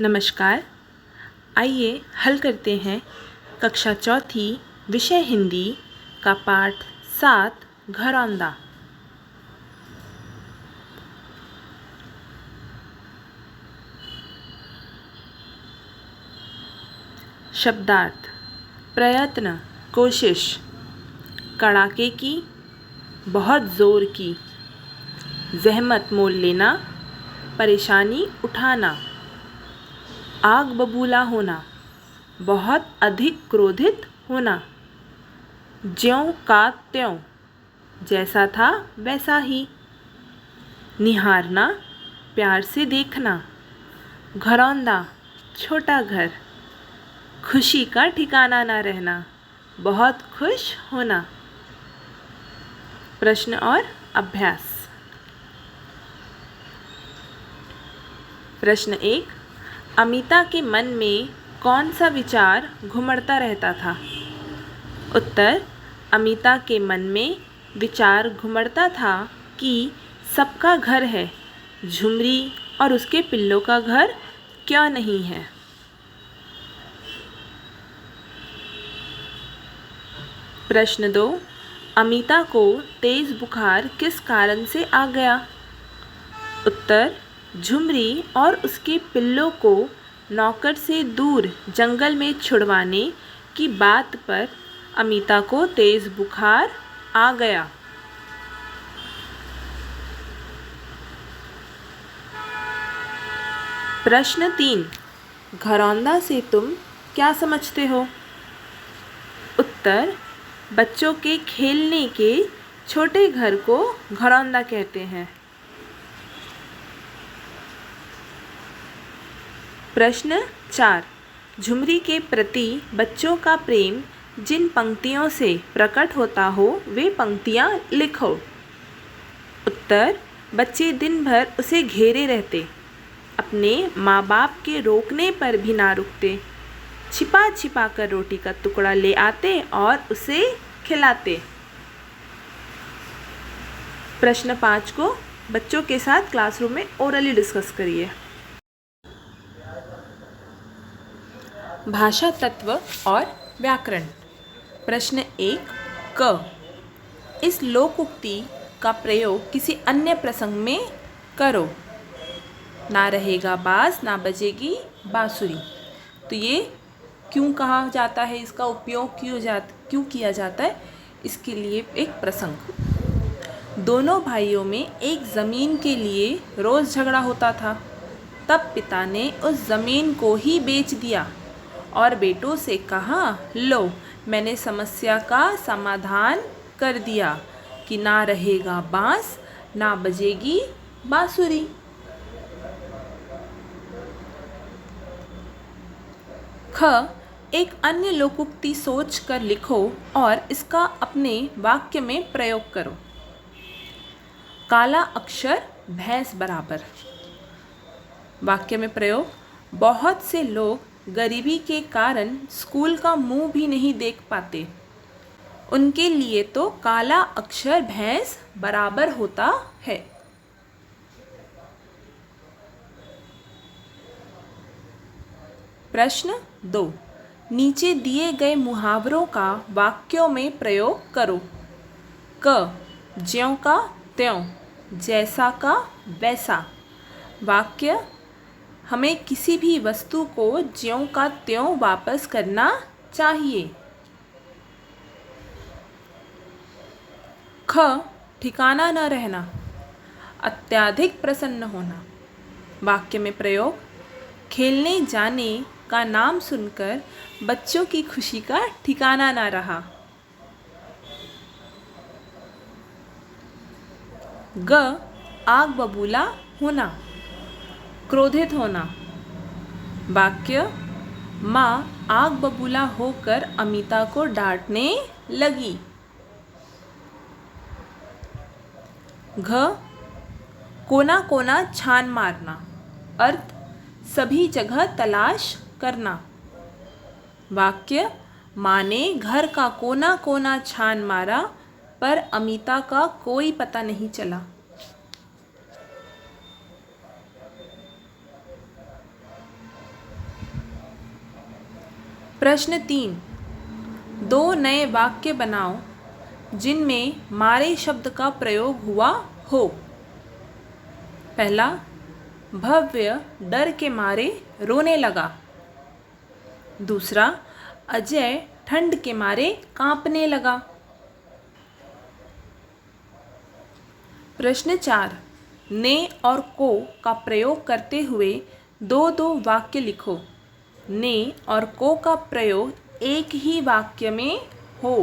नमस्कार। आइए हल करते हैं कक्षा चौथी विषय हिंदी का पाठ 7 घरौंदा। शब्दार्थ: प्रयत्न, कोशिश, कड़ाके की, बहुत ज़ोर की, जहमत मोल लेना, परेशानी उठाना, आग बबूला होना, बहुत अधिक क्रोधित होना, ज्यों का त्यों, जैसा था वैसा ही, निहारना, प्यार से देखना, घरौंदा, छोटा घर, खुशी का ठिकाना ना रहना, बहुत खुश होना। प्रश्न और अभ्यास। प्रश्न 1। अमिता के मन में कौन सा विचार घुमड़ता रहता था? उत्तर: अमिता के मन में विचार घुमड़ता था कि सबका घर है, झुमरी और उसके पिल्लों का घर क्यों नहीं है। प्रश्न 2। अमिता को तेज बुखार किस कारण से आ गया? उत्तर: झुमरी और उसके पिल्लों को नौकर से दूर जंगल में छुड़वाने की बात पर अमिता को तेज बुखार आ गया। प्रश्न 3। घरौंदा से तुम क्या समझते हो? उत्तर: बच्चों के खेलने के छोटे घर को घरौंदा कहते हैं। प्रश्न 4। झुमरी के प्रति बच्चों का प्रेम जिन पंक्तियों से प्रकट होता हो वे पंक्तियाँ लिखो। उत्तर: बच्चे दिन भर उसे घेरे रहते, अपने माँ बाप के रोकने पर भी ना रुकते, छिपा छिपा कर रोटी का टुकड़ा ले आते और उसे खिलाते। प्रश्न 5 को बच्चों के साथ क्लासरूम में ओरली डिस्कस करिए। भाषा तत्व और व्याकरण। प्रश्न 1 क। इस लोकोक्ति का प्रयोग किसी अन्य प्रसंग में करो। ना रहेगा बाँस, ना बजेगी बाँसुरी। तो ये क्यों कहा जाता है, इसका उपयोग क्यों किया जाता है, इसके लिए एक प्रसंग। दोनों भाइयों में एक ज़मीन के लिए रोज़ झगड़ा होता था। तब पिता ने उस ज़मीन को ही बेच दिया और बेटों से कहा, लो मैंने समस्या का समाधान कर दिया कि ना रहेगा बाँस, ना बजेगी बाँसुरी। ख। एक अन्य लोकोक्ति सोच कर लिखो और इसका अपने वाक्य में प्रयोग करो। काला अक्षर भैंस बराबर। वाक्य में प्रयोग: बहुत से लोग गरीबी के कारण स्कूल का मुंह भी नहीं देख पाते, उनके लिए तो काला अक्षर भैंस बराबर होता है। प्रश्न 2। नीचे दिए गए मुहावरों का वाक्यों में प्रयोग करो। क। ज्यों का त्यों, जैसा का वैसा। वाक्य: हमें किसी भी वस्तु को ज्यों का त्यों वापस करना चाहिए। ख। ठिकाना न रहना, अत्यधिक प्रसन्न होना। वाक्य में प्रयोग: खेलने जाने का नाम सुनकर बच्चों की खुशी का ठिकाना न रहा। ग। आग बबूला होना, क्रोधित होना। वाक्य: माँ आग बबूला होकर अमिता को डांटने लगी। घ। कोना कोना छान मारना, अर्थ सभी जगह तलाश करना। वाक्य: माँ ने घर का कोना कोना छान मारा पर अमिता का कोई पता नहीं चला। प्रश्न 3, दो नए वाक्य बनाओ जिनमें मारे शब्द का प्रयोग हुआ हो। पहला, भव्य डर के मारे रोने लगा। दूसरा, अजय ठंड के मारे कांपने लगा। प्रश्न 4, ने और को का प्रयोग करते हुए दो दो वाक्य लिखो। ने और को का प्रयोग एक ही वाक्य में हो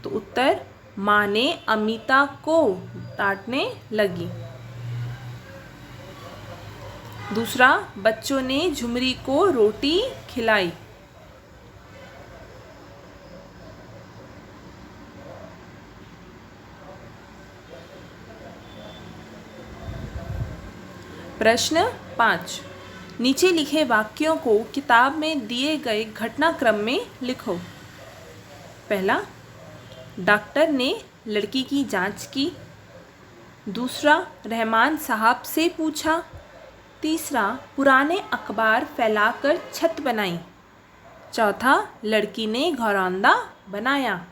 तो उत्तर, माँ ने अमिता को डांटने लगी। दूसरा, बच्चों ने झुमरी को रोटी खिलाई। प्रश्न 5, नीचे लिखे वाक्यों को किताब में दिए गए घटनाक्रम में लिखो। पहला, डॉक्टर ने लड़की की जांच की। दूसरा, रहमान साहब से पूछा। तीसरा, पुराने अखबार फैलाकर छत बनाई। चौथा, लड़की ने घरौंदा बनाया।